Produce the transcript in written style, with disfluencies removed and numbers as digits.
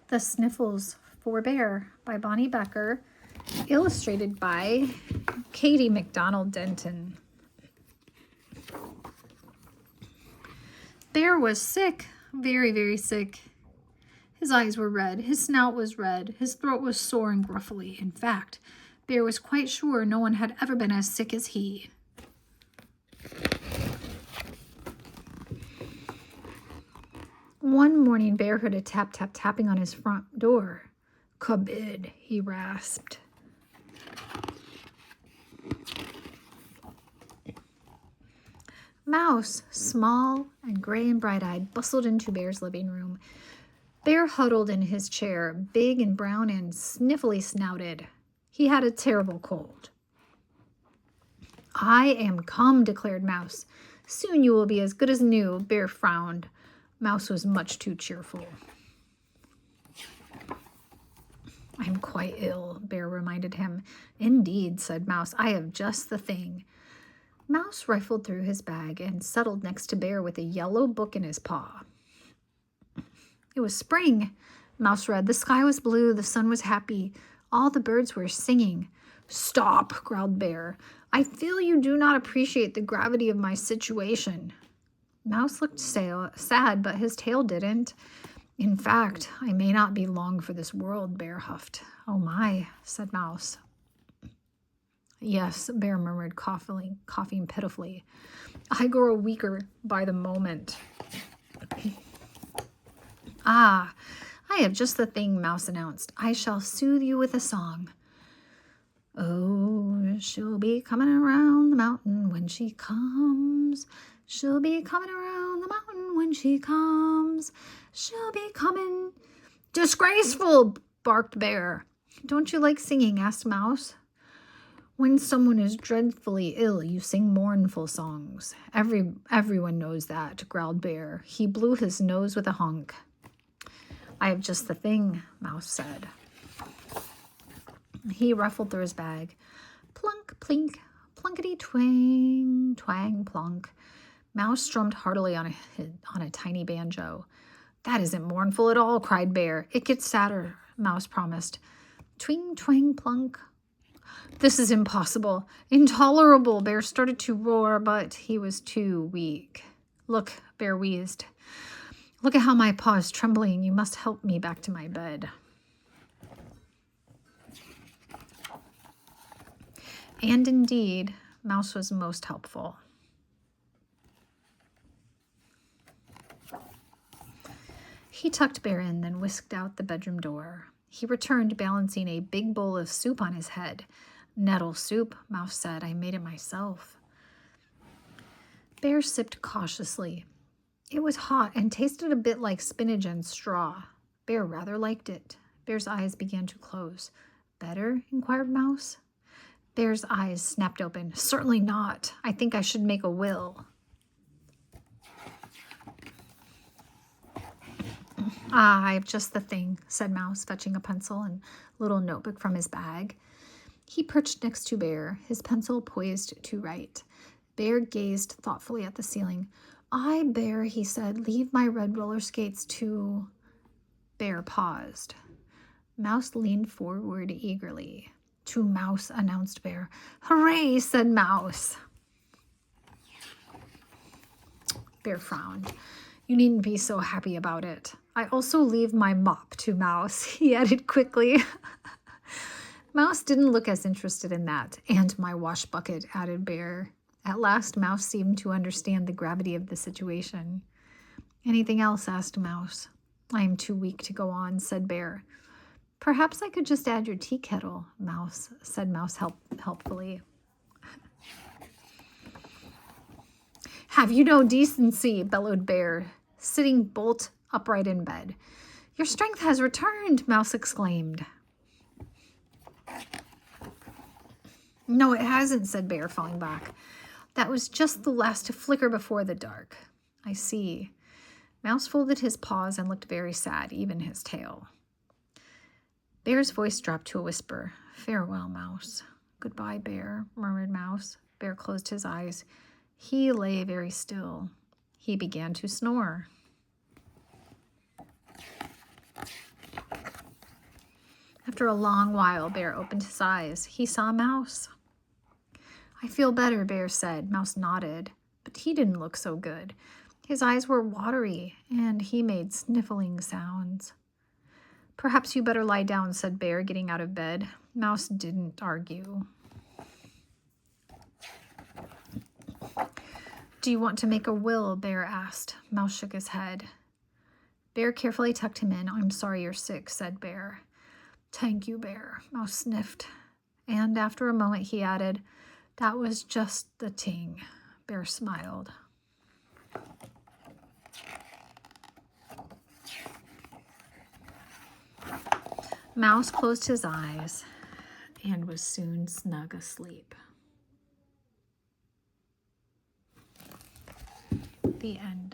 The Sniffles for Bear by Bonnie Becker, illustrated by Katie McDonald Denton. Bear was sick, very, very sick. His eyes were red, his snout was red, his throat was sore and gruffly. In fact, Bear was quite sure no one had ever been as sick as he. One morning, Bear heard a tap, tap, tapping on his front door. "Come in," he rasped. Mouse, small and gray and bright-eyed, bustled into Bear's living room. Bear huddled in his chair, big and brown and sniffly snouted. He had a terrible cold. "I am come," declared Mouse. "Soon you will be as good as new." Bear frowned. Mouse was much too cheerful. "I'm quite ill," Bear reminded him. "Indeed," said Mouse. "I have just the thing." Mouse rifled through his bag and settled next to Bear with a yellow book in his paw. It was spring. Mouse read. The sky was blue. The sun was happy. All the birds were singing. "Stop," growled Bear. "I feel you do not appreciate the gravity of my situation." Mouse looked sad, but his tail didn't. "In fact, I may not be long for this world," Bear huffed. "Oh my," said Mouse. "Yes," Bear murmured, coughing pitifully. "I grow weaker by the moment." "Ah, I have just the thing," Mouse announced. "I shall soothe you with a song." "Oh, she'll be coming around the mountain when she comes. She'll be coming around the mountain when she comes. She'll be coming." "Disgraceful!" barked Bear. "Don't you like singing?" asked Mouse. "When someone is dreadfully ill, you sing mournful songs. Everyone knows that," growled Bear. He blew his nose with a honk. "I have just the thing," Mouse said. He ruffled through his bag. Plunk, plink, plunkety twang, twang, plunk. Mouse strummed heartily on a tiny banjo. "That isn't mournful at all," cried Bear. "It gets sadder," Mouse promised. Twing, twang, plunk. "This is impossible, intolerable." Bear started to roar, but he was too weak. "Look," Bear wheezed. "Look at how my paw is trembling. You must help me back to my bed." And indeed, Mouse was most helpful. He tucked Bear in, then whisked out the bedroom door. He returned, balancing a big bowl of soup on his head. "Nettle soup," Mouse said. "I made it myself." Bear sipped cautiously. It was hot and tasted a bit like spinach and straw. Bear rather liked it. Bear's eyes began to close. "Better?" inquired Mouse. Bear's eyes snapped open. "Certainly not. I think I should make a will." "Ah, I have just the thing," said Mouse, fetching a pencil and little notebook from his bag. He perched next to Bear, his pencil poised to write. Bear gazed thoughtfully at the ceiling. "I, Bear," he said, "leave my red roller skates to—" Bear paused. Mouse leaned forward eagerly. "To Mouse," announced Bear. "Hooray," said Mouse. Bear frowned. "You needn't be so happy about it. I also leave my mop to Mouse," he added quickly. Mouse didn't look as interested in that. "And my wash bucket," added Bear. At last, Mouse seemed to understand the gravity of the situation. "Anything else?" asked Mouse. "I am too weak to go on," said Bear. "Perhaps I could just add your tea kettle," said Mouse helpfully. "Have you no decency?" bellowed Bear, sitting bolt upright in bed. "Your strength has returned," Mouse exclaimed. "No, it hasn't," said Bear, falling back. "That was just the last flicker before the dark." "I see." Mouse folded his paws and looked very sad, even his tail. Bear's voice dropped to a whisper. "Farewell, Mouse." "Goodbye, Bear," murmured Mouse. Bear closed his eyes. He lay very still. He began to snore. After a long while, Bear opened his eyes. He saw Mouse. I feel better, Bear said. Mouse nodded, but he didn't look so good. His eyes were watery, and he made sniffling sounds. Perhaps you better lie down, said Bear, getting out of bed. Mouse didn't argue. Do you want to make a will? Bear asked. Mouse shook his head. Bear carefully tucked him in. I'm sorry you're sick, said Bear. Thank you, Bear, Mouse sniffed. And after a moment he added, that was just the ting. Bear smiled. Mouse closed his eyes and was soon snug asleep. The end.